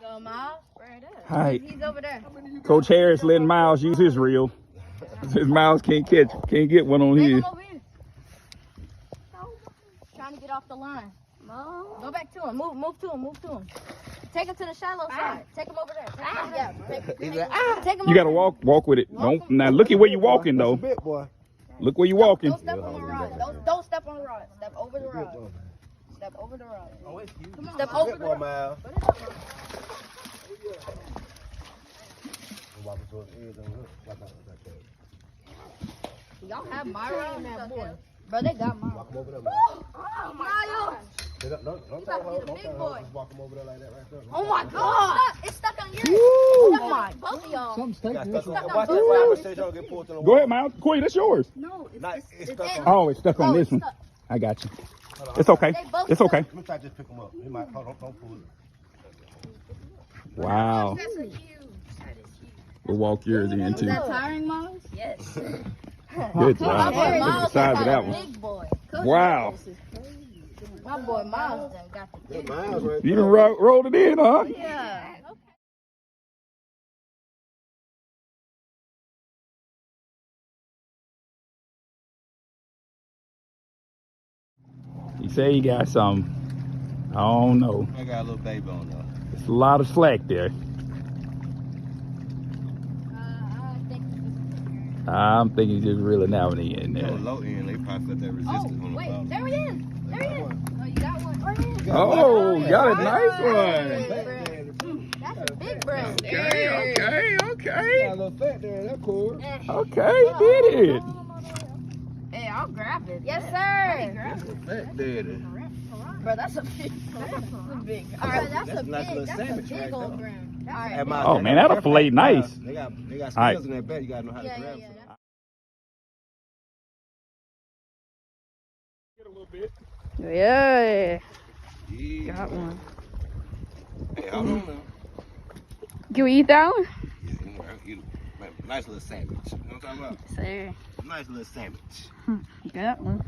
Go, Miles. Right there. Hi. He's over there. Coach Harris letting Miles use his reel. His Miles can't get one on Take his. him over here. Trying to get off the line. Go back to him. Move to him. Take him to the shallow side. Take him over there. Take him over there. Take him You gotta walk with it. Don't now look at where you walking though. Bit boy. Look where you walking. Don't step on the rod. Don't step on the rod. Step over the rod. Step over the rod. Come on. Step over the rod. Y'all have Myra and that boy. Bro, they got Myra. Walk him over there, Oh, Miles. Oh my God! It's stuck on yours. Come on, both of y'all. Go ahead, Miles. Corey, that's yours. No, It's stuck on. Oh, it's stuck on this one. I got you. It's okay. It's okay. Let me try to just pick him up. He might don't pull it. Wow. That's a huge. We'll walk yours in too. Is that tiring, Miles? Yes. Good job. Look at the size of that one. Big boy. Wow. My boy Miles done got the big boy. You done rolled it in, huh? Yeah. He say he got some. I don't know. I got a little baby on though. It's a lot of slack there. I'm thinking just reeling out in there. Low end, they probably put that resistance on the Wait, bottom. there he is. There he is. Oh, you got one. Right here. Oh, got a nice one. That's a big bread. Okay. Got a little fat there, that's cool. Okay, he did it. Hey, I'll grab it. Yes, sir. Fat daddy. Bro, that's a big. All right, that's a big old brand. All right. Oh man, that'll fillet nice. They got skills All right. in that bed. You gotta know how to grab them. Get a little bit. Yeah. Yeah. Got one. Hey, hold on now. Can we eat that one? Yeah, you know, eat a nice little sandwich. You know what I'm talking about? Sir. Nice little sandwich. Got one.